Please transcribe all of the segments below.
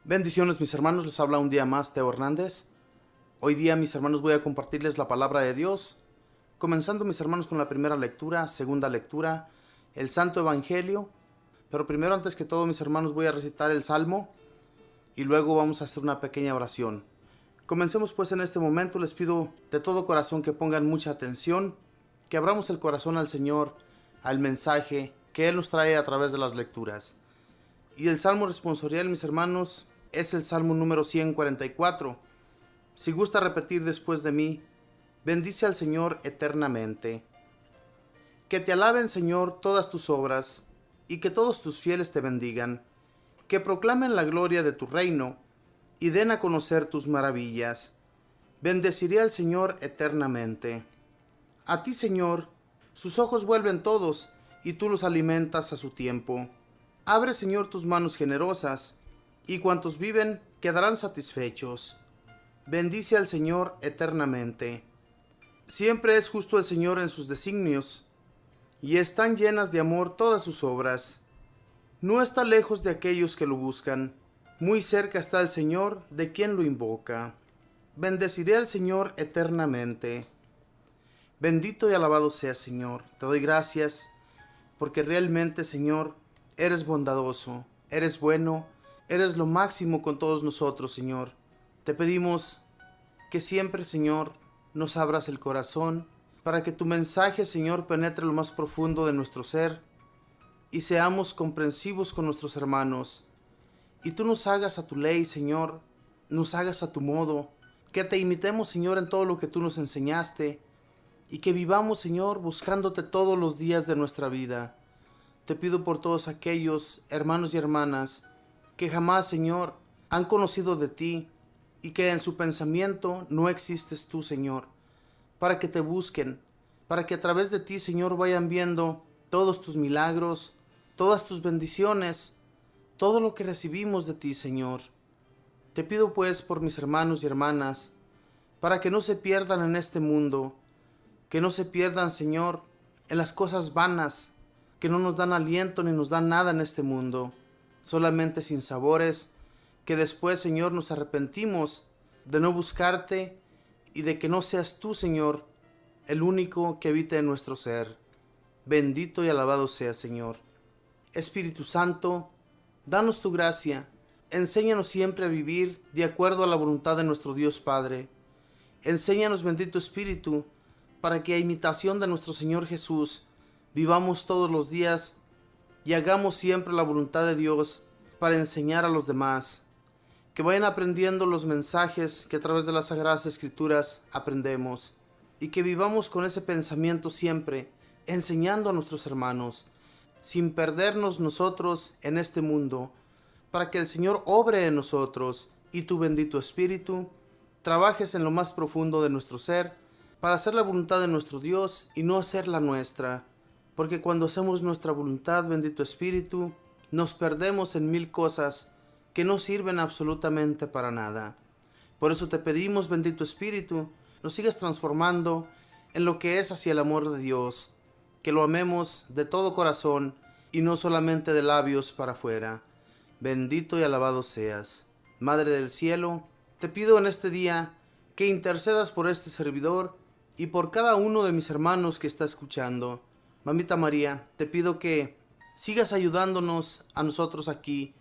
Bendiciones mis hermanos, les habla un día más Teo Hernández. Hoy día mis hermanos voy a compartirles la palabra de Dios, comenzando mis hermanos con la primera lectura, segunda lectura, el Santo Evangelio. Pero primero, antes que todo mis hermanos, voy a recitar el Salmo y luego vamos a hacer una pequeña oración. Comencemos pues en este momento. Les pido de todo corazón que pongan mucha atención, que abramos el corazón al Señor, al mensaje que Él nos trae a través de las lecturas. Y el Salmo responsorial, mis hermanos, es el Salmo número 144. Si gusta repetir después de mí: bendice al Señor eternamente. Que te alaben, Señor, todas tus obras, y que todos tus fieles te bendigan. Que proclamen la gloria de tu reino, y den a conocer tus maravillas. Bendeciré al Señor eternamente. A ti, Señor, sus ojos vuelven todos, y tú los alimentas a su tiempo. Abre, Señor, tus manos generosas, y cuantos viven quedarán satisfechos. Bendice al Señor eternamente. Siempre es justo el Señor en sus designios, y están llenas de amor todas sus obras. No está lejos de aquellos que lo buscan, muy cerca está el Señor de quien lo invoca. Bendeciré al Señor eternamente. Bendito y alabado seas, Señor. Te doy gracias, porque realmente, Señor, eres bondadoso, eres bueno, eres lo máximo con todos nosotros, Señor. Te pedimos que siempre, Señor, nos abras el corazón para que tu mensaje, Señor, penetre lo más profundo de nuestro ser y seamos comprensivos con nuestros hermanos. Y tú nos hagas a tu ley, Señor, nos hagas a tu modo, que te imitemos, Señor, en todo lo que tú nos enseñaste y que vivamos, Señor, buscándote todos los días de nuestra vida. Te pido por todos aquellos hermanos y hermanas que jamás, Señor, han conocido de ti y que en su pensamiento no existes tú, Señor, para que te busquen, para que a través de ti, Señor, vayan viendo todos tus milagros, todas tus bendiciones, todo lo que recibimos de ti, Señor. Te pido pues por mis hermanos y hermanas, para que no se pierdan en este mundo, que no se pierdan, Señor, en las cosas vanas, que no nos dan aliento ni nos dan nada en este mundo, solamente sinsabores, que después, Señor, nos arrepentimos de no buscarte y de que no seas tú, Señor, el único que habita en nuestro ser. Bendito y alabado seas, Señor. Espíritu Santo, danos tu gracia, enséñanos siempre a vivir de acuerdo a la voluntad de nuestro Dios Padre. Enséñanos, bendito Espíritu, para que a imitación de nuestro Señor Jesús, vivamos todos los días y hagamos siempre la voluntad de Dios para enseñar a los demás, que vayan aprendiendo los mensajes que a través de las Sagradas Escrituras aprendemos, y que vivamos con ese pensamiento siempre, enseñando a nuestros hermanos, sin perdernos nosotros en este mundo, para que el Señor obre en nosotros y tu bendito Espíritu trabajes en lo más profundo de nuestro ser, para hacer la voluntad de nuestro Dios y no hacer la nuestra. Porque cuando hacemos nuestra voluntad, bendito Espíritu, nos perdemos en mil cosas que no sirven absolutamente para nada. Por eso te pedimos, bendito Espíritu, nos sigas transformando en lo que es hacia el amor de Dios, que lo amemos de todo corazón y no solamente de labios para afuera. Bendito y alabado seas. Madre del cielo, te pido en este día que intercedas por este servidor y por cada uno de mis hermanos que está escuchando. Mamita María, te pido que sigas ayudándonos a nosotros aquí,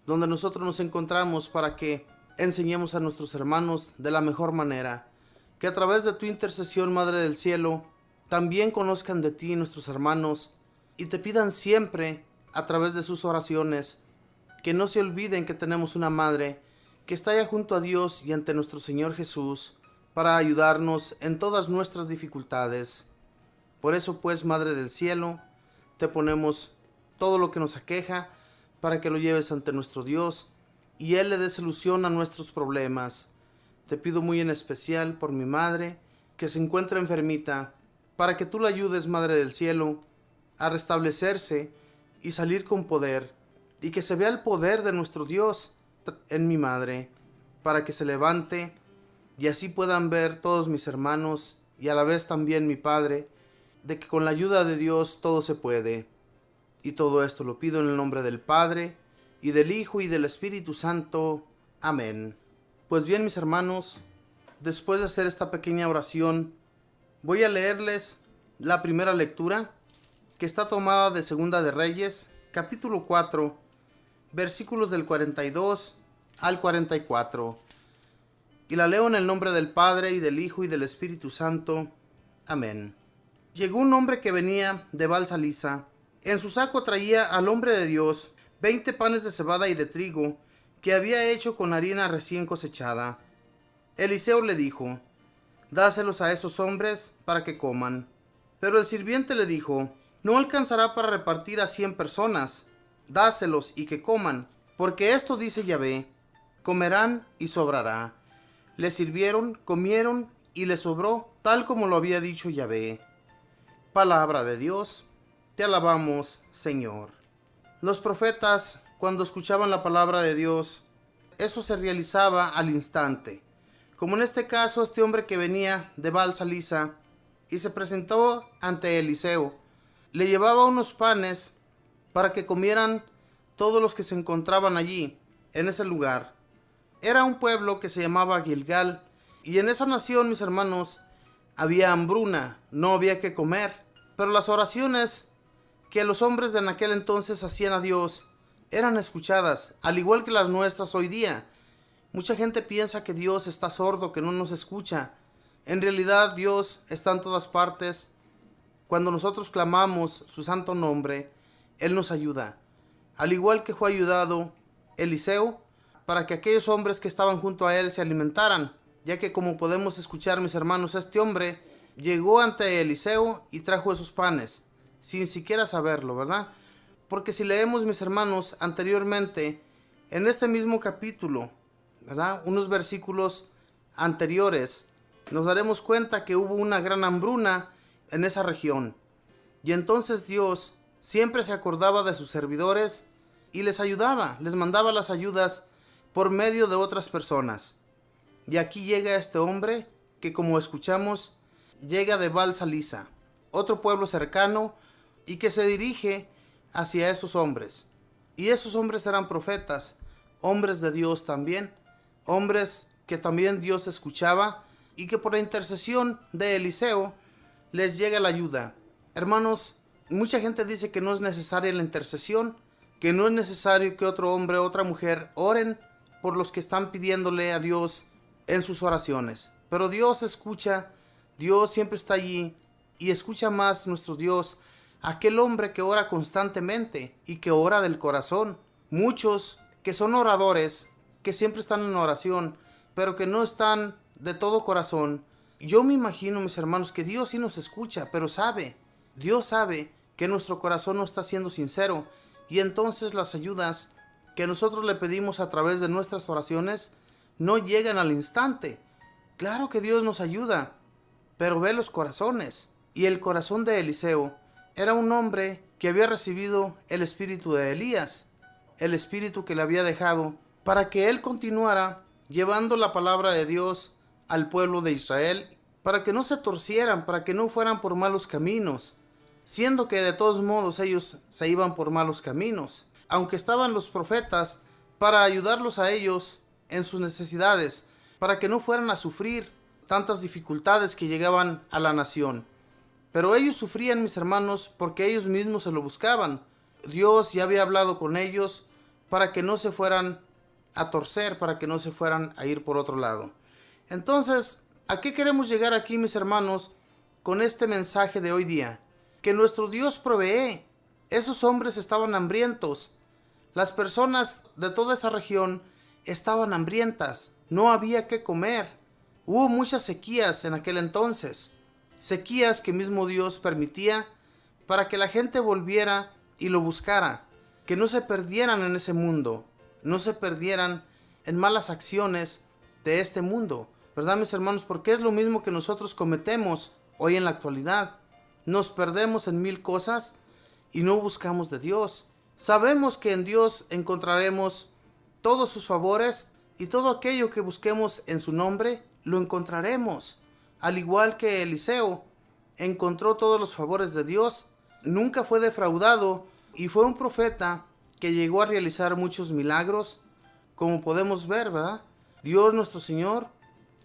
donde nosotros nos encontramos, para que enseñemos a nuestros hermanos de la mejor manera. Que a través de tu intercesión, Madre del Cielo, también conozcan de ti nuestros hermanos y te pidan siempre, a través de sus oraciones, que no se olviden que tenemos una Madre que está allá junto a Dios y ante nuestro Señor Jesús para ayudarnos en todas nuestras dificultades. Por eso pues, Madre del Cielo, te ponemos todo lo que nos aqueja para que lo lleves ante nuestro Dios y Él le dé solución a nuestros problemas. Te pido muy en especial por mi madre, que se encuentra enfermita, para que tú la ayudes, Madre del Cielo, a restablecerse y salir con poder, y que se vea el poder de nuestro Dios en mi madre, para que se levante y así puedan ver todos mis hermanos y a la vez también mi Padre, de que con la ayuda de Dios todo se puede. Y todo esto lo pido en el nombre del Padre, y del Hijo, y del Espíritu Santo. Amén. Pues bien, mis hermanos, después de hacer esta pequeña oración, voy a leerles la primera lectura, que está tomada de Segunda de Reyes, capítulo 4, versículos del 42 al 44. Y la leo en el nombre del Padre, y del Hijo, y del Espíritu Santo. Amén. Llegó un hombre que venía de Baal-salisa. En su saco traía al hombre de Dios 20 panes de cebada y de trigo, que había hecho con harina recién cosechada. Eliseo le dijo: dáselos a esos hombres para que coman. Pero el sirviente le dijo: no alcanzará para repartir a 100 personas. Dáselos y que coman, porque esto dice Yahvé: comerán y sobrará. Le sirvieron, comieron y les sobró, tal como lo había dicho Yahvé. Palabra de Dios. Te alabamos, Señor. Los profetas, cuando escuchaban la palabra de Dios, eso se realizaba al instante. Como en este caso, este hombre que venía de Baal-salisa y se presentó ante Eliseo, le llevaba unos panes para que comieran todos los que se encontraban allí, en ese lugar. Era un pueblo que se llamaba Gilgal, y en esa nación, mis hermanos, había hambruna, no había que comer. Pero las oraciones que los hombres de en aquel entonces hacían a Dios eran escuchadas, al igual que las nuestras hoy día. Mucha gente piensa que Dios está sordo, que no nos escucha. En realidad, Dios está en todas partes. Cuando nosotros clamamos su santo nombre, Él nos ayuda. Al igual que fue ayudado Eliseo, para que aquellos hombres que estaban junto a él se alimentaran, ya que, como podemos escuchar, mis hermanos, este hombre llegó ante Eliseo y trajo esos panes, sin siquiera saberlo, ¿verdad? Porque si leemos, mis hermanos, anteriormente, en este mismo capítulo, ¿verdad?, unos versículos anteriores, nos daremos cuenta que hubo una gran hambruna en esa región. Y entonces Dios siempre se acordaba de sus servidores y les ayudaba, les mandaba las ayudas por medio de otras personas. Y aquí llega este hombre que, como escuchamos, llega de Baal-salisa, otro pueblo cercano, y que se dirige hacia esos hombres. Y esos hombres eran profetas, hombres de Dios también, hombres que también Dios escuchaba, y que por la intercesión de Eliseo les llega la ayuda. Hermanos, mucha gente dice que no es necesaria la intercesión, que no es necesario que otro hombre o otra mujer oren por los que están pidiéndole a Dios en sus oraciones. Pero Dios escucha, Dios siempre está allí, y escucha más nuestro Dios aquel hombre que ora constantemente y que ora del corazón. Muchos que son oradores, que siempre están en oración, pero que no están de todo corazón. Yo me imagino, mis hermanos, que Dios sí nos escucha, pero Dios sabe que nuestro corazón no está siendo sincero, y entonces las ayudas que nosotros le pedimos a través de nuestras oraciones no llegan al instante. Claro que Dios nos ayuda, pero ve los corazones. Y el corazón de Eliseo era un hombre que había recibido el espíritu de Elías, el espíritu que le había dejado para que él continuara llevando la palabra de Dios al pueblo de Israel, para que no se torcieran, para que no fueran por malos caminos, siendo que de todos modos ellos se iban por malos caminos, aunque estaban los profetas para ayudarlos a ellos en sus necesidades, para que no fueran a sufrir tantas dificultades que llegaban a la nación. Pero ellos sufrían, mis hermanos, porque ellos mismos se lo buscaban. Dios ya había hablado con ellos para que no se fueran a torcer, para que no se fueran a ir por otro lado. Entonces, ¿a qué queremos llegar aquí, mis hermanos, con este mensaje de hoy día? Que nuestro Dios provee. Esos hombres estaban hambrientos. Las personas de toda esa región estaban hambrientas. No había que comer. Hubo muchas sequías en aquel entonces. Sequías que mismo Dios permitía para que la gente volviera y lo buscara. Que no se perdieran en ese mundo. No se perdieran en malas acciones de este mundo. ¿Verdad, mis hermanos? Porque es lo mismo que nosotros cometemos hoy en la actualidad. Nos perdemos en mil cosas y no buscamos de Dios. Sabemos que en Dios encontraremos todos sus favores, y todo aquello que busquemos en su nombre lo encontraremos. Al igual que Eliseo encontró todos los favores de Dios, nunca fue defraudado y fue un profeta que llegó a realizar muchos milagros, como podemos ver, ¿verdad? Dios nuestro Señor,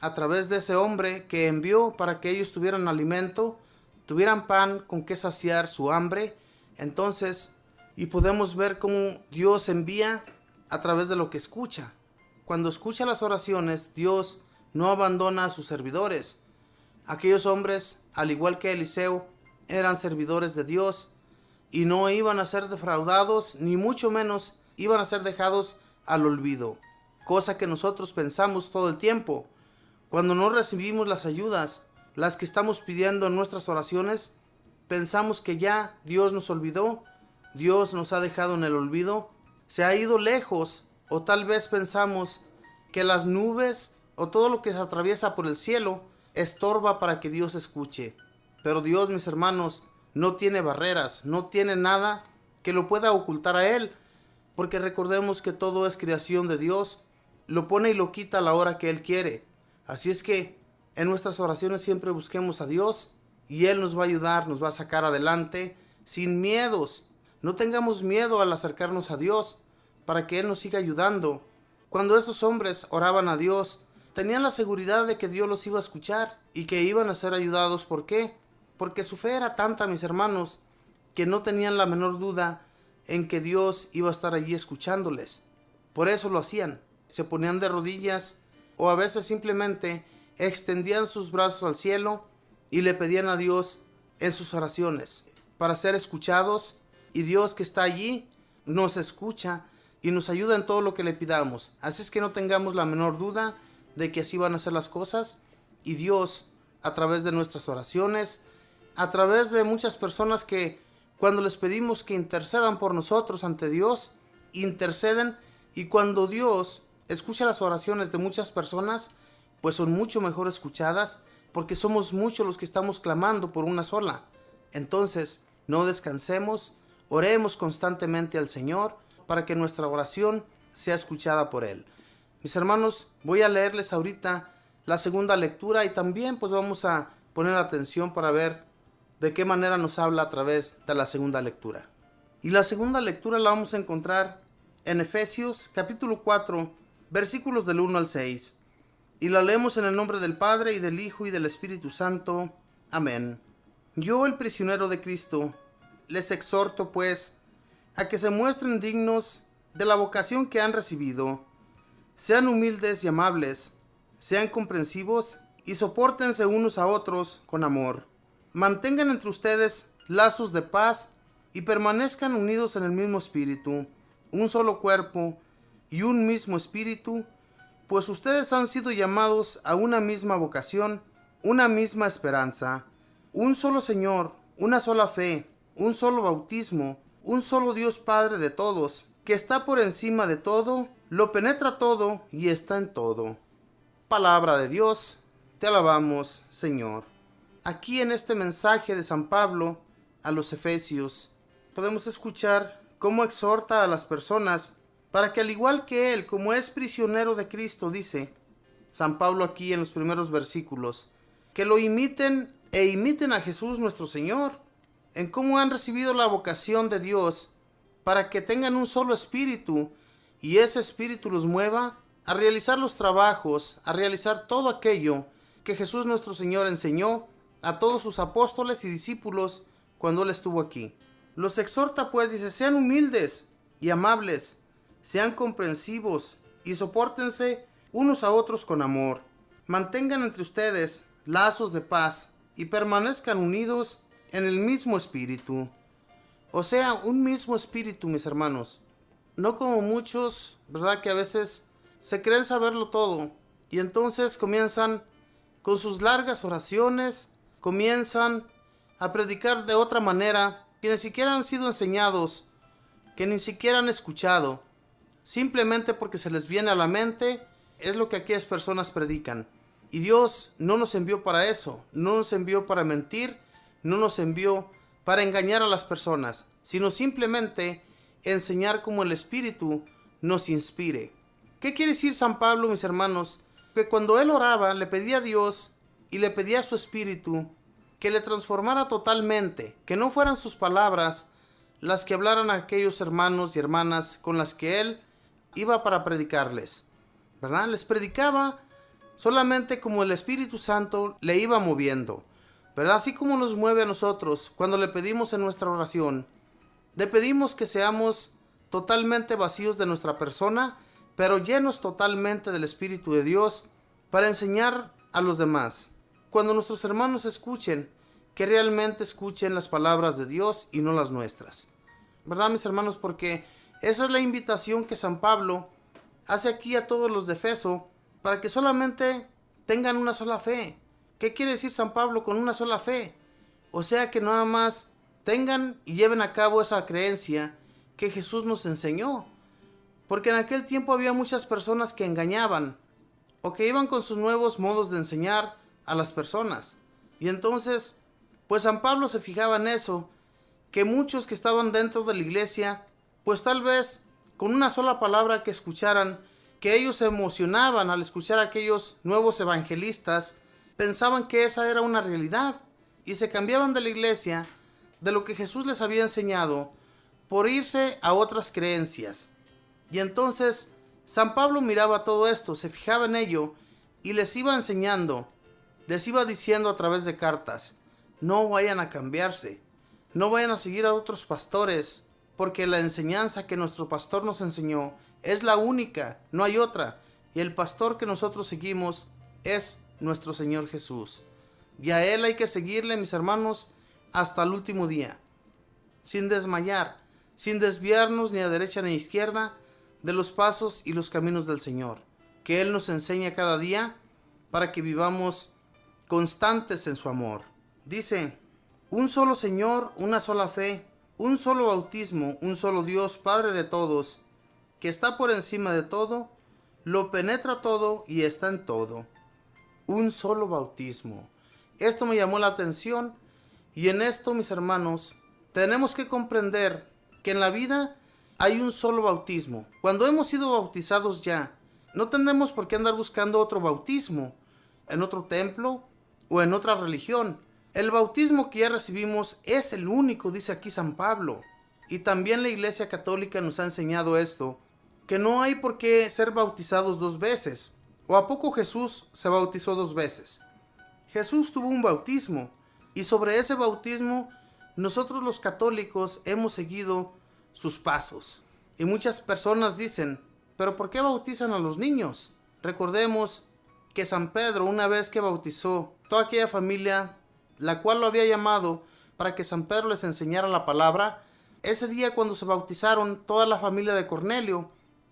a través de ese hombre que envió para que ellos tuvieran alimento, tuvieran pan con que saciar su hambre. Entonces, y podemos ver cómo Dios envía a través de lo que escucha. Cuando escucha las oraciones, Dios no abandona a sus servidores. Aquellos hombres, al igual que Eliseo, eran servidores de Dios y no iban a ser defraudados, ni mucho menos iban a ser dejados al olvido. Cosa que nosotros pensamos todo el tiempo. Cuando no recibimos las ayudas, las que estamos pidiendo en nuestras oraciones, pensamos que ya Dios nos olvidó, Dios nos ha dejado en el olvido, se ha ido lejos, o tal vez pensamos que las nubes o todo lo que se atraviesa por el cielo estorba para que Dios escuche. Pero Dios, mis hermanos, no tiene barreras, no tiene nada que lo pueda ocultar a Él, porque recordemos que todo es creación de Dios, lo pone y lo quita a la hora que Él quiere. Así es que en nuestras oraciones siempre busquemos a Dios y Él nos va a ayudar, nos va a sacar adelante sin miedos. No tengamos miedo al acercarnos a Dios para que Él nos siga ayudando. Cuando estos hombres oraban a Dios, tenían la seguridad de que Dios los iba a escuchar y que iban a ser ayudados. ¿Por qué? Porque su fe era tanta, mis hermanos, que no tenían la menor duda en que Dios iba a estar allí escuchándoles. Por eso lo hacían. Se ponían de rodillas o a veces simplemente extendían sus brazos al cielo y le pedían a Dios en sus oraciones para ser escuchados, y Dios que está allí nos escucha y nos ayuda en todo lo que le pidamos. Así es que no tengamos la menor duda de que así van a ser las cosas, y Dios, a través de nuestras oraciones, a través de muchas personas que cuando les pedimos que intercedan por nosotros ante Dios, interceden, y cuando Dios escucha las oraciones de muchas personas, pues son mucho mejor escuchadas, porque somos muchos los que estamos clamando por una sola. Entonces, no descansemos, oremos constantemente al Señor para que nuestra oración sea escuchada por Él. Mis hermanos, voy a leerles ahorita la segunda lectura y también pues vamos a poner atención para ver de qué manera nos habla a través de la segunda lectura. Y la segunda lectura la vamos a encontrar en Efesios capítulo 4, versículos del 1 al 6. Y la leemos en el nombre del Padre, y del Hijo, y del Espíritu Santo. Amén. Yo, el prisionero de Cristo, les exhorto, pues, a que se muestren dignos de la vocación que han recibido. Sean humildes y amables, sean comprensivos y sopórtense unos a otros con amor. Mantengan entre ustedes lazos de paz y permanezcan unidos en el mismo espíritu, un solo cuerpo y un mismo espíritu, pues ustedes han sido llamados a una misma vocación, una misma esperanza, un solo Señor, una sola fe, un solo bautismo, un solo Dios Padre de todos, que está por encima de todo, lo penetra todo y está en todo. Palabra de Dios, te alabamos, Señor. Aquí en este mensaje de San Pablo a los Efesios, podemos escuchar cómo exhorta a las personas para que, al igual que él, como es prisionero de Cristo, dice San Pablo aquí en los primeros versículos, que lo imiten e imiten a Jesús nuestro Señor, en cómo han recibido la vocación de Dios para que tengan un solo espíritu, y ese espíritu los mueva a realizar los trabajos, a realizar todo aquello que Jesús nuestro Señor enseñó a todos sus apóstoles y discípulos cuando él estuvo aquí. Los exhorta, pues, dice, sean humildes y amables, sean comprensivos y sopórtense unos a otros con amor. Mantengan entre ustedes lazos de paz y permanezcan unidos en el mismo espíritu. O sea, un mismo espíritu, mis hermanos. No como muchos, ¿verdad? Que a veces se creen saberlo todo y entonces comienzan con sus largas oraciones, comienzan a predicar de otra manera, que ni siquiera han sido enseñados, que ni siquiera han escuchado. Simplemente porque se les viene a la mente, es lo que aquellas personas predican. Y Dios no nos envió para eso, no nos envió para mentir, no nos envió para engañar a las personas, sino simplemente enseñar como el Espíritu nos inspire. ¿Qué quiere decir San Pablo, mis hermanos? Que cuando él oraba, le pedía a Dios y le pedía a su Espíritu que le transformara totalmente, que no fueran sus palabras las que hablaran a aquellos hermanos y hermanas con las que él iba para predicarles, ¿verdad? Les predicaba solamente como el Espíritu Santo le iba moviendo, ¿verdad? Así como nos mueve a nosotros cuando le pedimos en nuestra oración. Le pedimos que seamos totalmente vacíos de nuestra persona, pero llenos totalmente del Espíritu de Dios para enseñar a los demás. Cuando nuestros hermanos escuchen, que realmente escuchen las palabras de Dios y no las nuestras. ¿Verdad, mis hermanos? Porque esa es la invitación que San Pablo hace aquí a todos los de Efeso, para que solamente tengan una sola fe. ¿Qué quiere decir San Pablo con una sola fe? O sea, que nada más tengan y lleven a cabo esa creencia que Jesús nos enseñó. Porque en aquel tiempo había muchas personas que engañaban o que iban con sus nuevos modos de enseñar a las personas. Y entonces, pues San Pablo se fijaba en eso, que muchos que estaban dentro de la iglesia, pues tal vez con una sola palabra que escucharan, que ellos se emocionaban al escuchar a aquellos nuevos evangelistas, pensaban que esa era una realidad y se cambiaban de la iglesia, de lo que Jesús les había enseñado, por irse a otras creencias. Y entonces San Pablo miraba todo esto, se fijaba en ello y les iba enseñando, les iba diciendo a través de cartas: no vayan a cambiarse, no vayan a seguir a otros pastores, porque la enseñanza que nuestro pastor nos enseñó es la única, no hay otra, y el pastor que nosotros seguimos es nuestro Señor Jesús. Y a Él hay que seguirle, mis hermanos, hasta el último día, sin desmayar, sin desviarnos ni a derecha ni a izquierda de los pasos y los caminos del Señor, que Él nos enseña cada día para que vivamos constantes en su amor. Dice: un solo Señor, una sola fe, un solo bautismo, un solo Dios, Padre de todos, que está por encima de todo, lo penetra todo y está en todo. Un solo bautismo. Esto me llamó la atención, y en esto, mis hermanos, tenemos que comprender que en la vida hay un solo bautismo. Cuando hemos sido bautizados ya, no tenemos por qué andar buscando otro bautismo en otro templo o en otra religión. El bautismo que ya recibimos es el único, dice aquí San Pablo. Y también la Iglesia Católica nos ha enseñado esto, que no hay por qué ser bautizados dos veces. ¿O a poco Jesús se bautizó dos veces? Jesús tuvo un bautismo, y sobre ese bautismo nosotros los católicos hemos seguido sus pasos. Y muchas personas dicen: ¿pero por qué bautizan a los niños? Recordemos que San Pedro, una vez que bautizó toda aquella familia, la cual lo había llamado para que San Pedro les enseñara la palabra, ese día cuando se bautizaron toda la familia de Cornelio,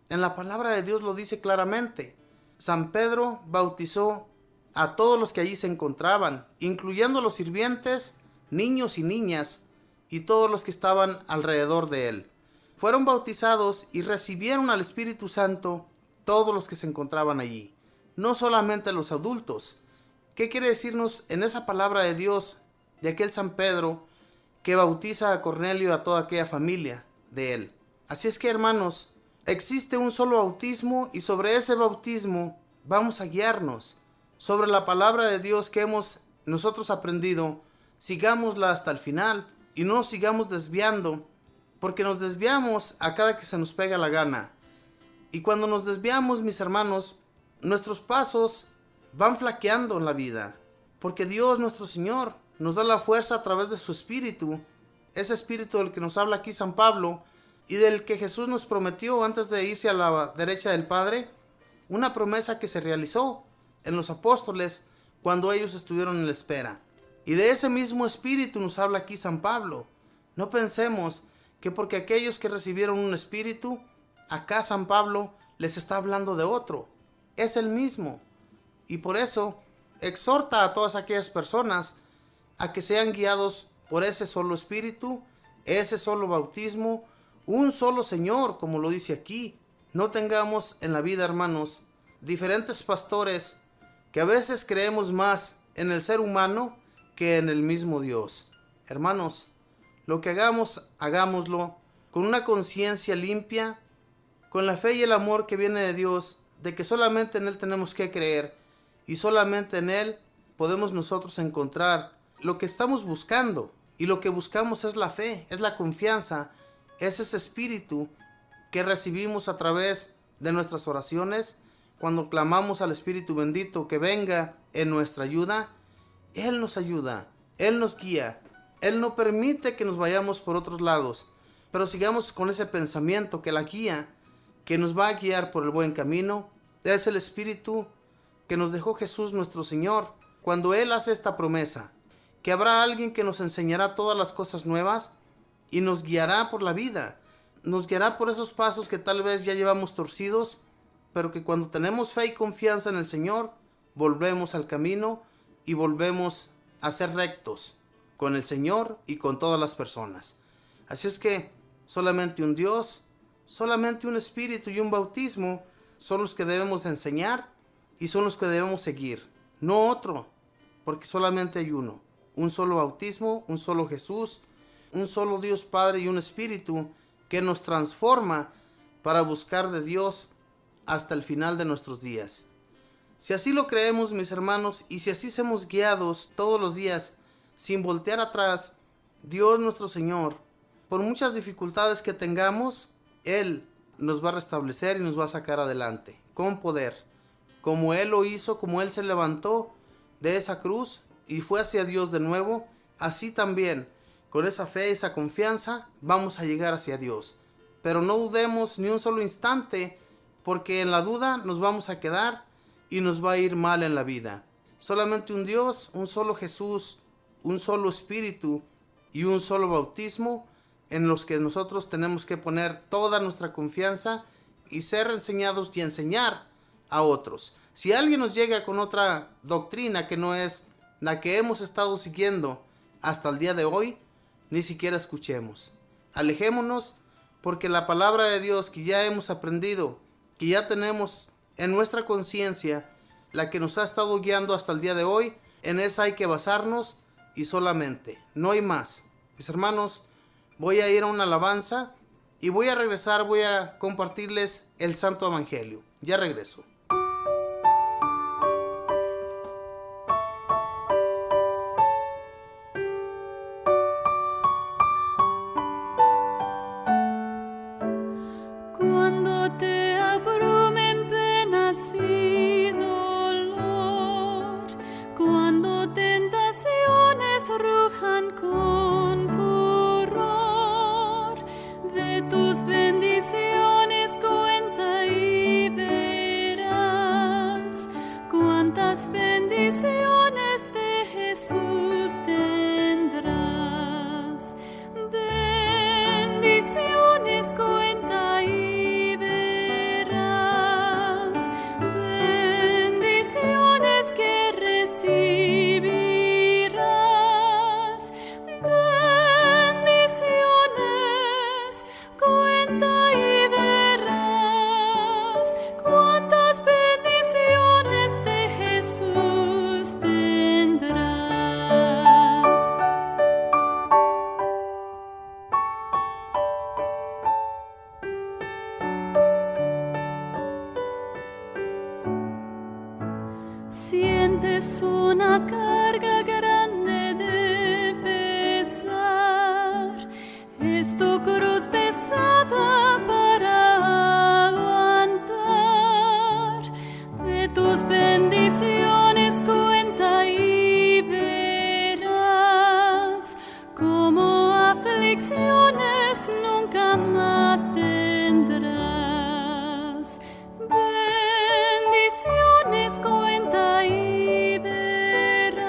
en la palabra de Dios lo dice claramente: San Pedro bautizó a todos los que allí se encontraban, incluyendo a los sirvientes, niños y niñas, y todos los que estaban alrededor de él. Fueron bautizados y recibieron al Espíritu Santo todos los que se encontraban allí, no solamente los adultos. ¿Qué quiere decirnos en esa palabra de Dios de aquel San Pedro que bautiza a Cornelio y a toda aquella familia de él? Así es que, hermanos, existe un solo bautismo, y sobre ese bautismo vamos a guiarnos. Sobre la palabra de Dios que hemos nosotros aprendido, sigámosla hasta el final y no nos sigamos desviando, porque nos desviamos a cada que se nos pega la gana. Y cuando nos desviamos, mis hermanos, nuestros pasos van flaqueando en la vida, porque Dios nuestro Señor nos da la fuerza a través de su Espíritu, ese Espíritu del que nos habla aquí San Pablo, y del que Jesús nos prometió antes de irse a la derecha del Padre, una promesa que se realizó en los apóstoles cuando ellos estuvieron en la espera. Y de ese mismo Espíritu nos habla aquí San Pablo. No pensemos que porque aquellos que recibieron un Espíritu, acá San Pablo les está hablando de otro. Es el mismo. Y por eso exhorta a todas aquellas personas a que sean guiados por ese solo Espíritu, ese solo bautismo, un solo Señor, como lo dice aquí. No tengamos en la vida, hermanos, diferentes pastores que a veces creemos más en el ser humano que en el mismo Dios. Hermanos, lo que hagamos, hagámoslo con una conciencia limpia, con la fe y el amor que viene de Dios, de que solamente en Él tenemos que creer y solamente en Él podemos nosotros encontrar lo que estamos buscando. Y lo que buscamos es la fe, es la confianza, es ese Espíritu que recibimos a través de nuestras oraciones, cuando clamamos al Espíritu bendito que venga en nuestra ayuda, Él nos ayuda, Él nos guía, Él no permite que nos vayamos por otros lados, pero sigamos con ese pensamiento que la guía, que nos va a guiar por el buen camino, es el Espíritu que nos dejó Jesús nuestro Señor, cuando Él hace esta promesa, que habrá alguien que nos enseñará todas las cosas nuevas y nos guiará por la vida, nos guiará por esos pasos que tal vez ya llevamos torcidos, pero que cuando tenemos fe y confianza en el Señor, volvemos al camino y volvemos a ser rectos con el Señor y con todas las personas. Así es que solamente un Dios, solamente un Espíritu y un bautismo son los que debemos enseñar y son los que debemos seguir, no otro, porque solamente hay uno, un solo bautismo, un solo Jesús, un solo Dios Padre y un Espíritu que nos transforma para buscar de Dios hasta el final de nuestros días. Si así lo creemos, mis hermanos, y si así somos guiados todos los días sin voltear atrás, Dios nuestro Señor, por muchas dificultades que tengamos, Él nos va a restablecer y nos va a sacar adelante con poder, como Él lo hizo, como Él se levantó de esa cruz y fue hacia Dios de nuevo. Así también, con esa fe, esa confianza, vamos a llegar hacia Dios. Pero no dudemos ni un solo instante, porque en la duda nos vamos a quedar y nos va a ir mal en la vida. Solamente un Dios, un solo Jesús, un solo Espíritu y un solo bautismo en los que nosotros tenemos que poner toda nuestra confianza y ser enseñados y enseñar a otros. Si alguien nos llega con otra doctrina que no es la que hemos estado siguiendo hasta el día de hoy, ni siquiera escuchemos. Alejémonos, porque la palabra de Dios que ya hemos aprendido, que ya tenemos en nuestra conciencia, la que nos ha estado guiando hasta el día de hoy, en esa hay que basarnos y solamente, no hay más. Mis hermanos, voy a ir a una alabanza y voy a regresar, voy a compartirles el Santo Evangelio. Ya regreso. Cuando te abrumen penas y dolor, cuando tentaciones rujan con furor, de tus bendiciones cuenta y verás cuántas bendiciones de Jesús tendrás. Bendiciones cuenta y verás, bendiciones que recibirás, bendiciones cuenta y verás, cuántas bendiciones de Jesús tendrás. Sientes una carga grande de pesar, es tu cruz pesada para aguantar. De tus bendiciones cuenta y verás, como aflicciones nunca más tendrás. Bendiciones cuenta y verás,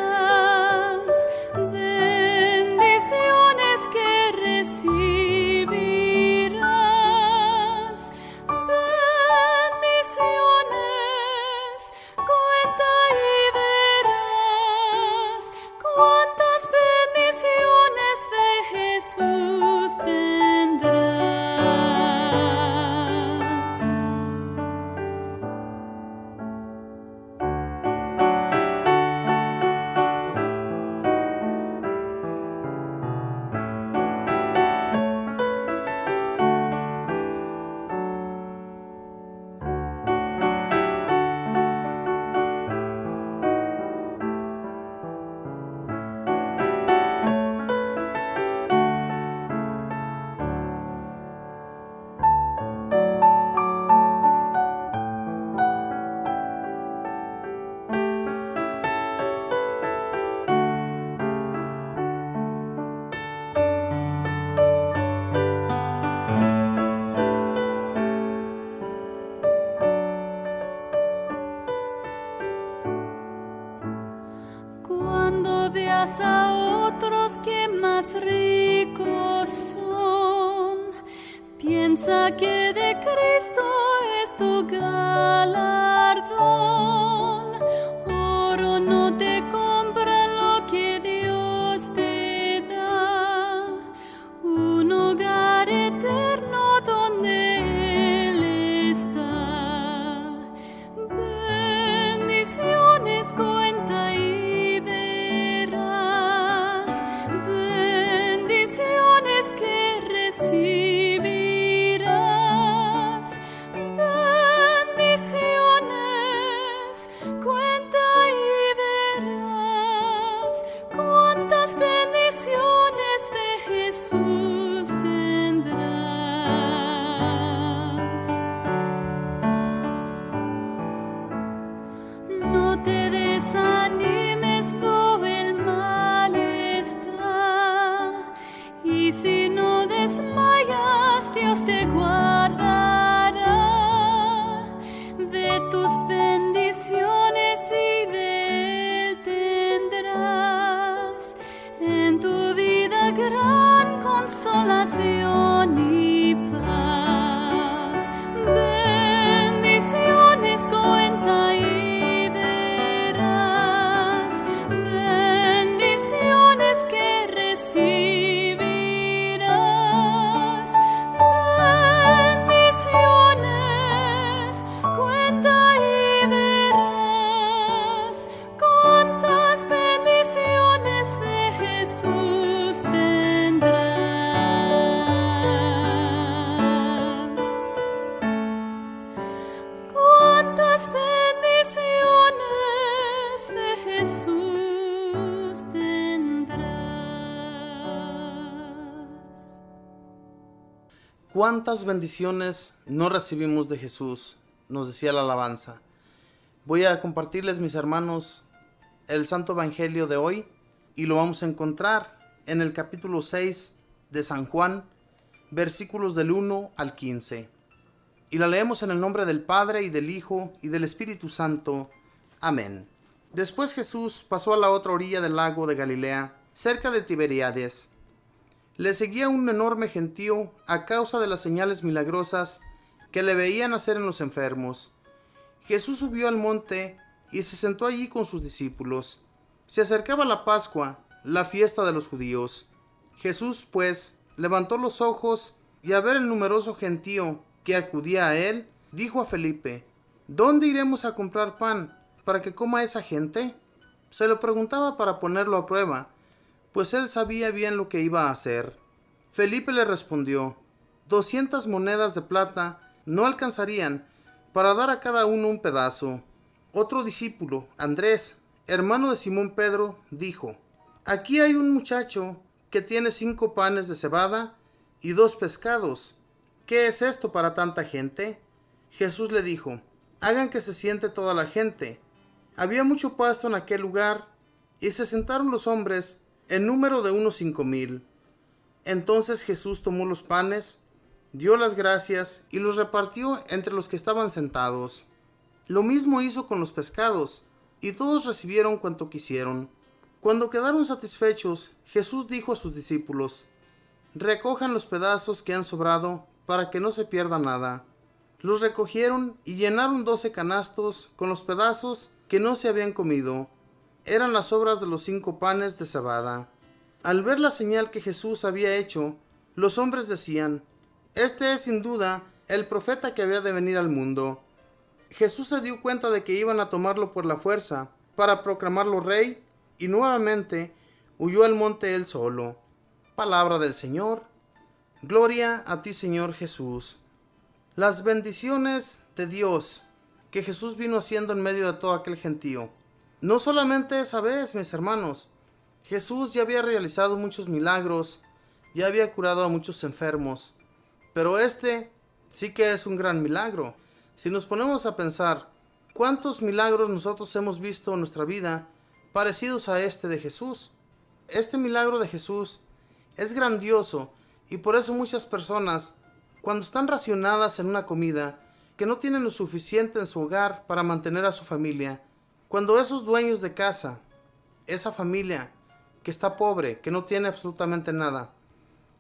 das a otros que más ricos son. Piensa que de Cristo es tu galardón. Oro no te compra lo que Dios te da, un hogar eterno donde Él está. Bendiciones cuenta y verás, bendiciones que recibirás. Bendiciones cuenta y verás, cuántas bendiciones de Jesús tendrás. No te desanimes, no, el mal está, y si no desmayas, Dios te guardará de tus bendiciones y de Él tendrás en tu vida gran consolación y paz. Bendiciones cuenta y verás, bendiciones que recibirás. Bendiciones cuenta y verás, cuántas bendiciones de Jesús tendrás. Cuántas bendiciones de Jesús tendrás. ¿Cuántas bendiciones no recibimos de Jesús?, nos decía la alabanza. Voy a compartirles, mis hermanos, el Santo Evangelio de hoy, y lo vamos a encontrar en el capítulo 6 de San Juan, versículos del 1 al 15. Y la leemos en el nombre del Padre, y del Hijo, y del Espíritu Santo. Amén. Después Jesús pasó a la otra orilla del lago de Galilea, cerca de Tiberíades. Le seguía un enorme gentío a causa de las señales milagrosas que le veían hacer en los enfermos. Jesús subió al monte y se sentó allí con sus discípulos. Se acercaba la Pascua, la fiesta de los judíos. Jesús, pues, levantó los ojos y al ver el numeroso gentío que acudía a él, dijo a Felipe: ¿Dónde iremos a comprar pan para que coma esa gente? Se lo preguntaba para ponerlo a prueba, pues él sabía bien lo que iba a hacer. Felipe le respondió: 200 monedas de plata no alcanzarían para dar a cada uno un pedazo. Otro discípulo, Andrés, hermano de Simón Pedro, dijo: Aquí hay un muchacho que tiene 5 panes de cebada y 2 pescados. ¿Qué es esto para tanta gente? Jesús le dijo: Hagan que se siente toda la gente. Había mucho pasto en aquel lugar, y se sentaron los hombres en número de unos 5,000. Entonces Jesús tomó los panes, dio las gracias y los repartió entre los que estaban sentados. Lo mismo hizo con los pescados, y todos recibieron cuanto quisieron. Cuando quedaron satisfechos, Jesús dijo a sus discípulos: Recojan los pedazos que han sobrado, para que no se pierda nada. Los recogieron y llenaron 12 canastos con los pedazos que no se habían comido. Eran las sobras de los 5 panes de cebada. Al ver la señal que Jesús había hecho, los hombres decían: Este es sin duda el profeta que había de venir al mundo. Jesús se dio cuenta de que iban a tomarlo por la fuerza para proclamarlo rey, y nuevamente huyó al monte él solo. Palabra del Señor. Gloria a ti, Señor Jesús. Las bendiciones de Dios que Jesús vino haciendo en medio de todo aquel gentío. No solamente esa vez, mis hermanos. Jesús ya había realizado muchos milagros, ya había curado a muchos enfermos, pero este sí que es un gran milagro. Si nos ponemos a pensar, ¿cuántos milagros nosotros hemos visto en nuestra vida parecidos a este de Jesús? Este milagro de Jesús es grandioso, y por eso muchas personas, cuando están racionadas en una comida, que no tienen lo suficiente en su hogar para mantener a su familia, cuando esos dueños de casa, esa familia que está pobre, que no tiene absolutamente nada.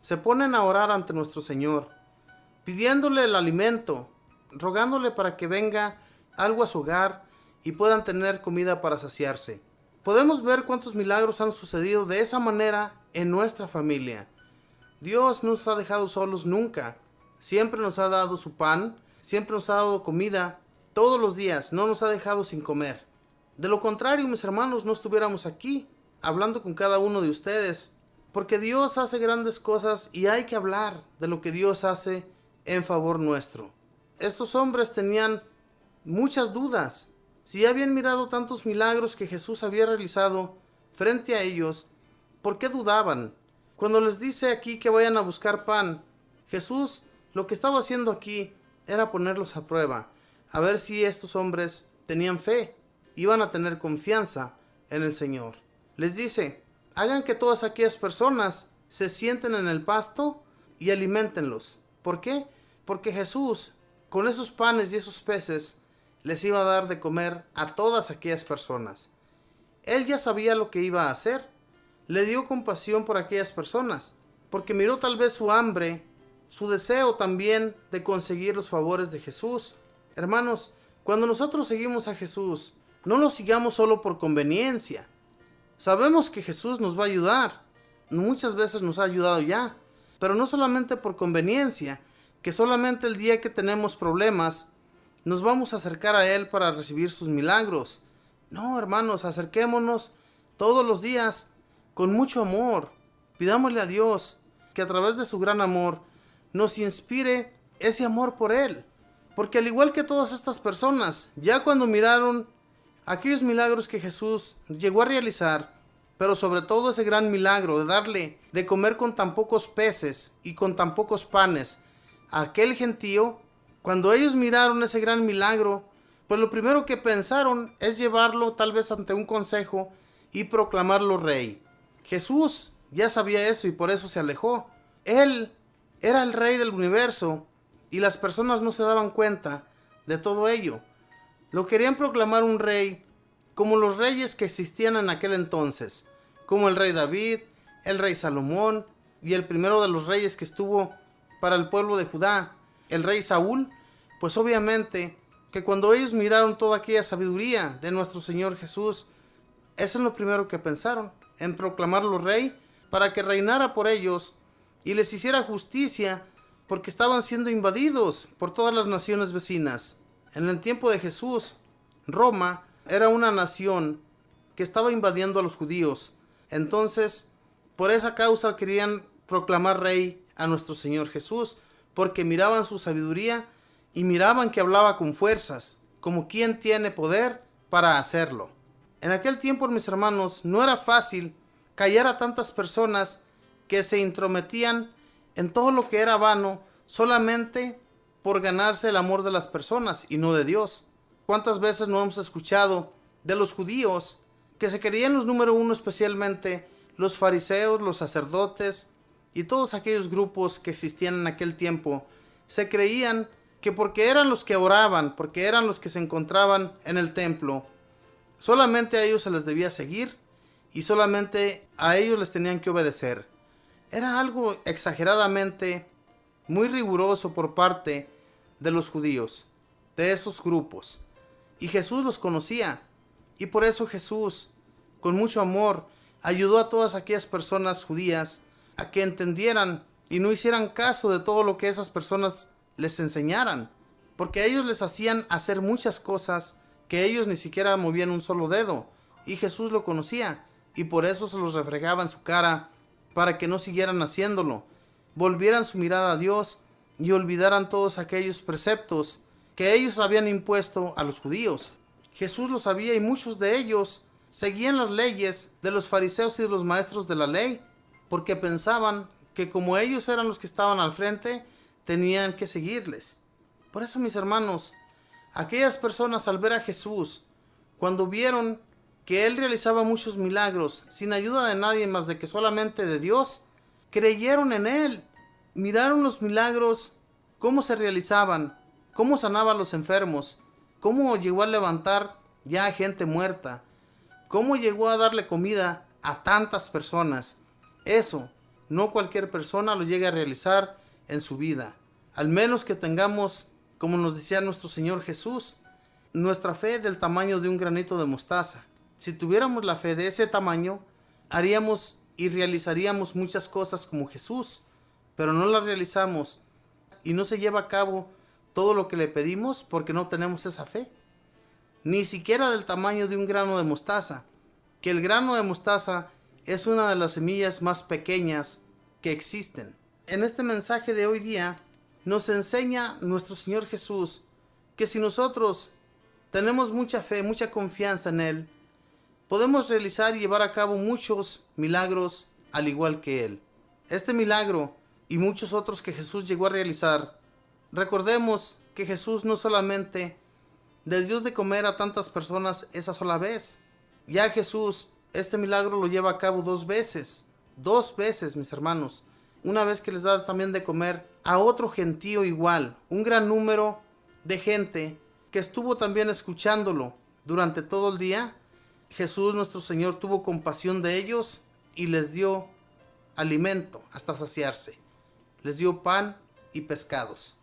Se ponen a orar ante nuestro Señor, pidiéndole el alimento, rogándole para que venga algo a su hogar y puedan tener comida para saciarse. Podemos ver cuántos milagros han sucedido de esa manera en nuestra familia. Dios no nos ha dejado solos nunca. Siempre nos ha dado su pan, siempre nos ha dado comida, todos los días, no nos ha dejado sin comer. De lo contrario, mis hermanos, no estuviéramos aquí, hablando con cada uno de ustedes, porque Dios hace grandes cosas y hay que hablar de lo que Dios hace en favor nuestro. Estos hombres tenían muchas dudas. Si ya habían mirado tantos milagros que Jesús había realizado frente a ellos, ¿por qué dudaban? Cuando les dice aquí que vayan a buscar pan, Jesús lo que estaba haciendo aquí era ponerlos a prueba, a ver si estos hombres tenían fe, iban a tener confianza en el Señor. Les dice, hagan que todas aquellas personas se sienten en el pasto y aliméntenlos. ¿Por qué? Porque Jesús, con esos panes y esos peces, les iba a dar de comer a todas aquellas personas. Él ya sabía lo que iba a hacer. Le dio compasión por aquellas personas, porque miró tal vez su hambre, su deseo también de conseguir los favores de Jesús. Hermanos, cuando nosotros seguimos a Jesús, no lo sigamos solo por conveniencia. Sabemos que Jesús nos va a ayudar. Muchas veces nos ha ayudado ya, pero no solamente por conveniencia, que solamente el día que tenemos problemas nos vamos a acercar a Él para recibir sus milagros. No, hermanos, acerquémonos todos los días con mucho amor. Pidámosle a Dios que a través de su gran amor nos inspire ese amor por Él. Porque al igual que todas estas personas, ya cuando miraron aquellos milagros que Jesús llegó a realizar, pero sobre todo ese gran milagro de darle de comer con tan pocos peces y con tan pocos panes a aquel gentío, cuando ellos miraron ese gran milagro, pues lo primero que pensaron es llevarlo tal vez ante un consejo y proclamarlo rey. Jesús ya sabía eso y por eso se alejó. Él era el rey del universo y las personas no se daban cuenta de todo ello. Lo querían proclamar un rey como los reyes que existían en aquel entonces, como el rey David, el rey Salomón y el primero de los reyes que estuvo para el pueblo de Judá, el rey Saúl. Pues obviamente que cuando ellos miraron toda aquella sabiduría de nuestro Señor Jesús, eso es lo primero que pensaron, en proclamarlo rey para que reinara por ellos y les hiciera justicia, porque estaban siendo invadidos por todas las naciones vecinas. En el tiempo de Jesús, Roma era una nación que estaba invadiendo a los judíos. Entonces, por esa causa querían proclamar rey a nuestro Señor Jesús, porque miraban su sabiduría y miraban que hablaba con fuerzas, como quien tiene poder para hacerlo. En aquel tiempo, mis hermanos, no era fácil callar a tantas personas que se intrometían en todo lo que era vano solamente por ganarse el amor de las personas y no de Dios. ¿Cuántas veces no hemos escuchado de los judíos que se creían los número uno, especialmente los fariseos, los sacerdotes y todos aquellos grupos que existían en aquel tiempo? Se creían que porque eran los que oraban, porque eran los que se encontraban en el templo, solamente a ellos se les debía seguir y solamente a ellos les tenían que obedecer. Era algo exageradamente muy riguroso por parte de los judíos, de esos grupos. Y Jesús los conocía, y por eso Jesús, con mucho amor, ayudó a todas aquellas personas judías a que entendieran y no hicieran caso de todo lo que esas personas les enseñaran, porque a ellos les hacían hacer muchas cosas que ellos ni siquiera movían un solo dedo, y Jesús lo conocía, y por eso se los refregaba en su cara, para que no siguieran haciéndolo, volvieran su mirada a Dios y olvidaran todos aquellos preceptos que ellos habían impuesto a los judíos. Jesús lo sabía y muchos de ellos seguían las leyes de los fariseos y de los maestros de la ley, porque pensaban que como ellos eran los que estaban al frente, tenían que seguirles. Por eso, mis hermanos, aquellas personas al ver a Jesús, cuando vieron que Él realizaba muchos milagros sin ayuda de nadie más de que solamente de Dios, creyeron en Él. Miraron los milagros, cómo se realizaban, cómo sanaba a los enfermos, cómo llegó a levantar ya a gente muerta, cómo llegó a darle comida a tantas personas. Eso, no cualquier persona lo llega a realizar en su vida. Al menos que tengamos, como nos decía nuestro Señor Jesús, nuestra fe del tamaño de un granito de mostaza. Si tuviéramos la fe de ese tamaño, haríamos y realizaríamos muchas cosas como Jesús, pero no las realizamos y no se lleva a cabo todo lo que le pedimos porque no tenemos esa fe. Ni siquiera del tamaño de un grano de mostaza, que el grano de mostaza es una de las semillas más pequeñas que existen. En este mensaje de hoy día nos enseña nuestro Señor Jesús que si nosotros tenemos mucha fe, mucha confianza en Él, podemos realizar y llevar a cabo muchos milagros al igual que Él. Este milagro y muchos otros que Jesús llegó a realizar, recordemos que Jesús no solamente les dio de comer a tantas personas esa sola vez. Ya Jesús este milagro lo lleva a cabo dos veces, mis hermanos. Una vez que les da también de comer a otro gentío igual, un gran número de gente que estuvo también escuchándolo durante todo el día. Jesús nuestro Señor tuvo compasión de ellos y les dio alimento hasta saciarse. Les dio pan y pescados.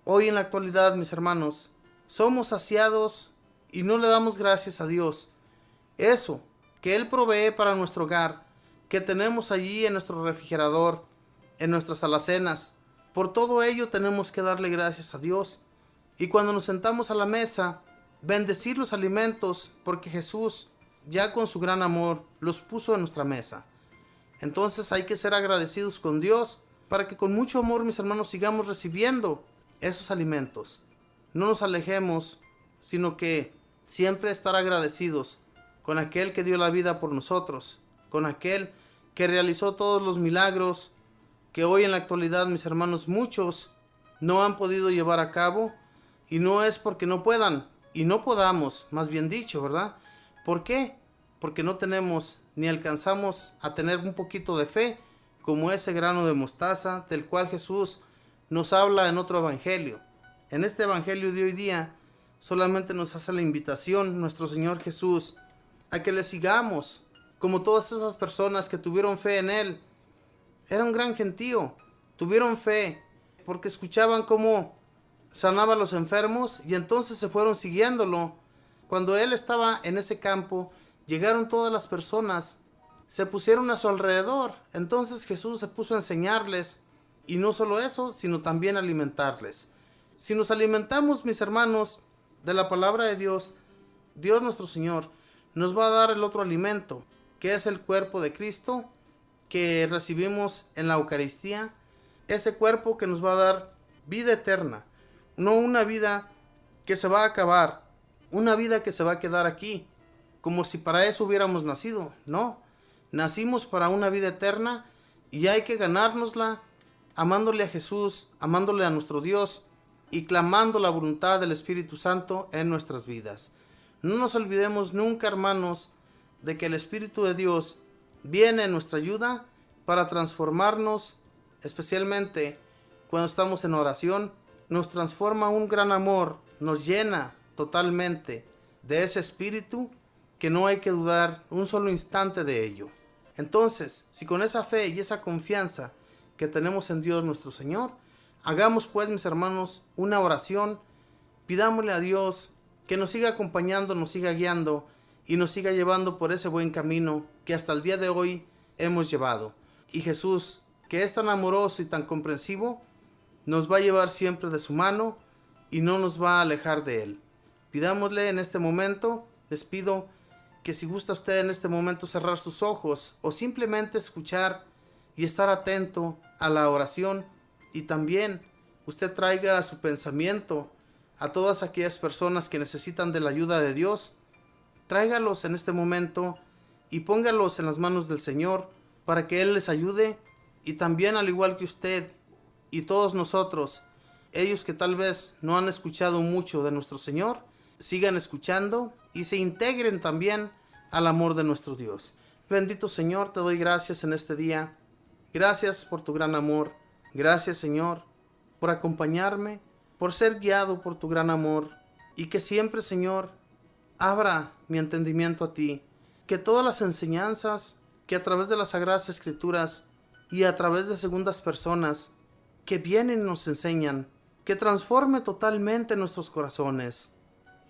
Hoy en la actualidad, mis hermanos, somos saciados y no le damos gracias a Dios. Eso que Él provee para nuestro hogar, que tenemos allí en nuestro refrigerador, en nuestras alacenas, por todo ello tenemos que darle gracias a Dios. Y cuando nos sentamos a la mesa, bendecir los alimentos, porque Jesús, ya con su gran amor, los puso en nuestra mesa. Entonces hay que ser agradecidos con Dios, para que con mucho amor, mis hermanos, sigamos recibiendo esos alimentos. No nos alejemos, sino que siempre estar agradecidos con aquel que dio la vida por nosotros, con aquel que realizó todos los milagros que hoy en la actualidad, mis hermanos, muchos no han podido llevar a cabo, y no es porque no puedan y no podamos, más bien dicho, ¿verdad? ¿Por qué? Porque no tenemos ni alcanzamos a tener un poquito de fe como ese grano de mostaza del cual Jesús nos habla en otro evangelio. En este evangelio de hoy día solamente nos hace la invitación nuestro Señor Jesús a que le sigamos, como todas esas personas que tuvieron fe en Él. Era un gran gentío, tuvieron fe porque escuchaban cómo sanaba a los enfermos y entonces se fueron siguiéndolo. Cuando Él estaba en ese campo, llegaron todas las personas, se pusieron a su alrededor. Entonces Jesús se puso a enseñarles, y no solo eso, sino también alimentarles. Si nos alimentamos, mis hermanos, de la palabra de Dios, Dios nuestro Señor nos va a dar el otro alimento, que es el cuerpo de Cristo, que recibimos en la Eucaristía. Ese cuerpo que nos va a dar vida eterna, no una vida que se va a acabar, una vida que se va a quedar aquí, como si para eso hubiéramos nacido. No, nacimos para una vida eterna y hay que ganárnosla amándole a Jesús, amándole a nuestro Dios y clamando la voluntad del Espíritu Santo en nuestras vidas. No nos olvidemos nunca, hermanos, de que el Espíritu de Dios viene en nuestra ayuda para transformarnos, especialmente cuando estamos en oración. Nos transforma un gran amor, nos llena totalmente de ese Espíritu que no hay que dudar un solo instante de ello. Entonces, si con esa fe y esa confianza que tenemos en Dios nuestro Señor, hagamos pues, mis hermanos, una oración, pidámosle a Dios que nos siga acompañando, nos siga guiando y nos siga llevando por ese buen camino que hasta el día de hoy hemos llevado. Y Jesús, que es tan amoroso y tan comprensivo, nos va a llevar siempre de su mano y no nos va a alejar de Él. Pidámosle en este momento, les pido que si gusta usted en este momento cerrar sus ojos o simplemente escuchar y estar atento a la oración, y también usted traiga a su pensamiento a todas aquellas personas que necesitan de la ayuda de Dios. Tráigalos en este momento y póngalos en las manos del Señor para que Él les ayude, y también al igual que usted y todos nosotros, ellos que tal vez no han escuchado mucho de nuestro Señor, sigan escuchando y se integren también al amor de nuestro Dios. Bendito Señor, te doy gracias en este día. Gracias por tu gran amor. Gracias, Señor, por acompañarme, por ser guiado por tu gran amor, y que siempre, Señor, abra mi entendimiento a ti, que todas las enseñanzas que a través de las Sagradas Escrituras y a través de segundas personas que vienen y nos enseñan, que transforme totalmente nuestros corazones,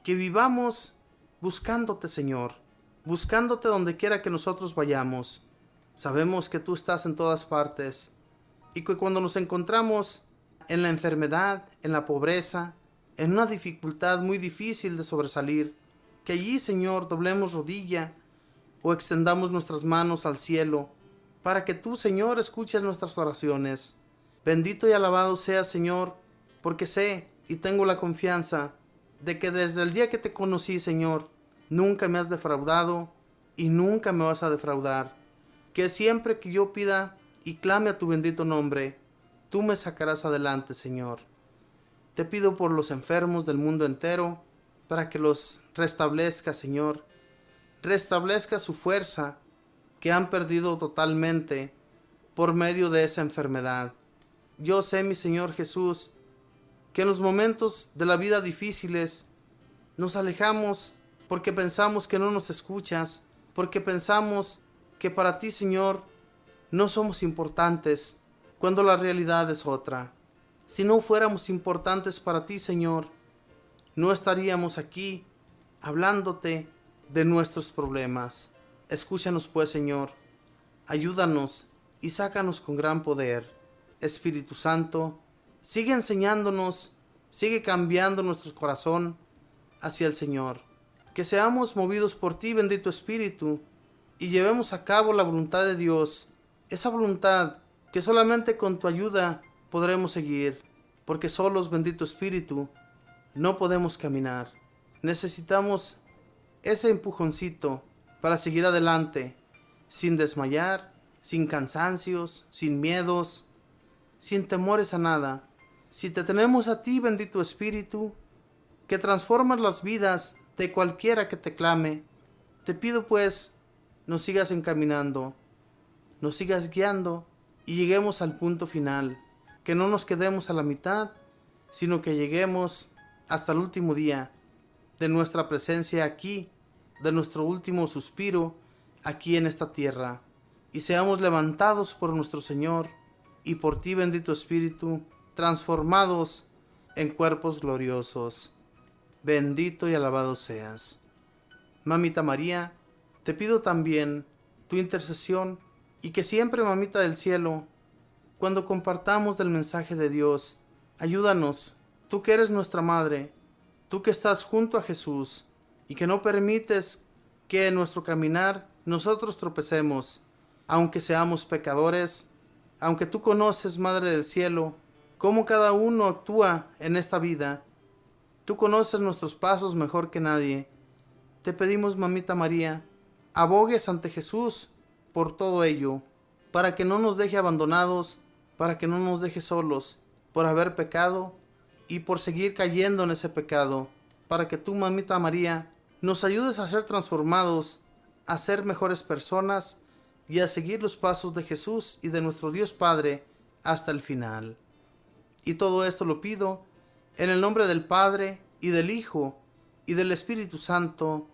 que vivamos buscándote, Señor, buscándote donde quiera que nosotros vayamos. Sabemos que tú estás en todas partes y que cuando nos encontramos en la enfermedad, en la pobreza, en una dificultad muy difícil de sobresalir, que allí, Señor, doblemos rodilla o extendamos nuestras manos al cielo para que tú, Señor, escuches nuestras oraciones. Bendito y alabado seas, Señor, porque sé y tengo la confianza de que desde el día que te conocí, Señor, nunca me has defraudado y nunca me vas a defraudar. Que siempre que yo pida y clame a tu bendito nombre, tú me sacarás adelante, Señor. Te pido por los enfermos del mundo entero, para que los restablezca, Señor. Restablezca su fuerza, que han perdido totalmente por medio de esa enfermedad. Yo sé, mi Señor Jesús, que en los momentos de la vida difíciles nos alejamos porque pensamos que no nos escuchas, porque pensamos que para ti, Señor, no somos importantes, cuando la realidad es otra. Si no fuéramos importantes para ti, Señor, no estaríamos aquí hablándote de nuestros problemas. Escúchanos pues, Señor, ayúdanos y sácanos con gran poder. Espíritu Santo, sigue enseñándonos, sigue cambiando nuestro corazón hacia el Señor. Que seamos movidos por ti, bendito Espíritu, y llevemos a cabo la voluntad de Dios, esa voluntad que solamente con tu ayuda podremos seguir, porque solos, bendito Espíritu, no podemos caminar. Necesitamos ese empujoncito para seguir adelante, sin desmayar, sin cansancios, sin miedos, sin temores a nada. Si te tenemos a ti, bendito Espíritu, que transformas las vidas de cualquiera que te clame, te pido pues, nos sigas encaminando, nos sigas guiando y lleguemos al punto final, que no nos quedemos a la mitad, sino que lleguemos hasta el último día de nuestra presencia aquí, de nuestro último suspiro aquí en esta tierra, y seamos levantados por nuestro Señor y por ti, bendito Espíritu, transformados en cuerpos gloriosos. Bendito y alabado seas. Mamita María, te pido también tu intercesión y que siempre, Mamita del Cielo, cuando compartamos del mensaje de Dios, ayúdanos, tú que eres nuestra Madre, tú que estás junto a Jesús y que no permites que en nuestro caminar nosotros tropecemos, aunque seamos pecadores, aunque tú conoces, Madre del Cielo, cómo cada uno actúa en esta vida. Tú conoces nuestros pasos mejor que nadie. Te pedimos, Mamita María, abogues ante Jesús por todo ello, para que no nos deje abandonados, para que no nos deje solos, por haber pecado y por seguir cayendo en ese pecado, para que tú, Mamita María, nos ayudes a ser transformados, a ser mejores personas y a seguir los pasos de Jesús y de nuestro Dios Padre hasta el final. Y todo esto lo pido en el nombre del Padre, y del Hijo, y del Espíritu Santo.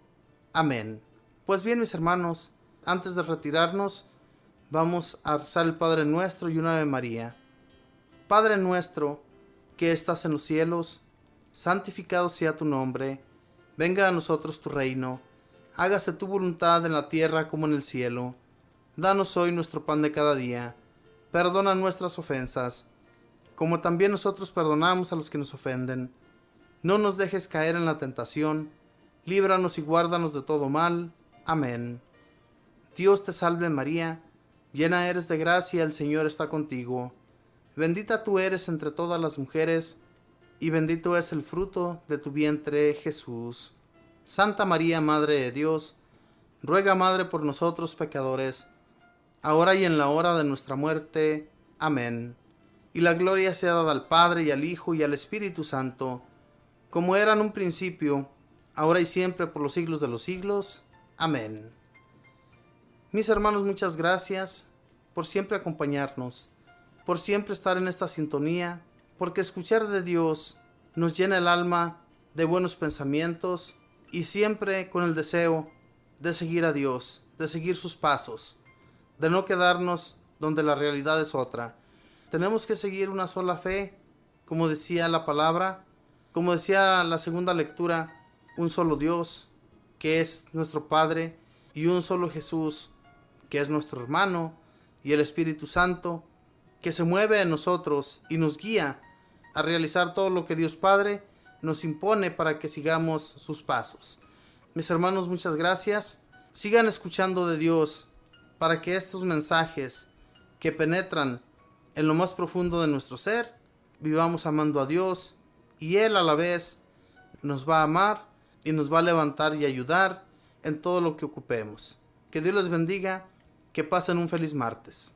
Amén. Pues bien, mis hermanos, antes de retirarnos, vamos a rezar el Padre Nuestro y una Ave María. Padre nuestro, que estás en los cielos, santificado sea tu nombre. Venga a nosotros tu reino. Hágase tu voluntad en la tierra como en el cielo. Danos hoy nuestro pan de cada día. Perdona nuestras ofensas, como también nosotros perdonamos a los que nos ofenden. No nos dejes caer en la tentación, líbranos y guárdanos de todo mal. Amén. Dios te salve María, llena eres de gracia, el Señor está contigo. Bendita tú eres entre todas las mujeres, y bendito es el fruto de tu vientre, Jesús. Santa María, Madre de Dios, ruega, Madre, por nosotros pecadores, ahora y en la hora de nuestra muerte. Amén. Y la gloria sea dada al Padre, y al Hijo, y al Espíritu Santo, como era en un principio, ahora y siempre, por los siglos de los siglos. Amén. Mis hermanos, muchas gracias por siempre acompañarnos, por siempre estar en esta sintonía, porque escuchar de Dios nos llena el alma de buenos pensamientos y siempre con el deseo de seguir a Dios, de seguir sus pasos. de no quedarnos donde la realidad es otra. Tenemos que seguir una sola fe, como decía la palabra, como decía la segunda lectura, un solo Dios, que es nuestro Padre, y un solo Jesús, que es nuestro hermano, y el Espíritu Santo, que se mueve en nosotros y nos guía a realizar todo lo que Dios Padre nos impone para que sigamos sus pasos. Mis hermanos, muchas gracias. Sigan escuchando de Dios para que estos mensajes que penetran en lo más profundo de nuestro ser, vivamos amando a Dios y Él a la vez nos va a amar y nos va a levantar y ayudar en todo lo que ocupemos. Que Dios les bendiga, que pasen un feliz martes.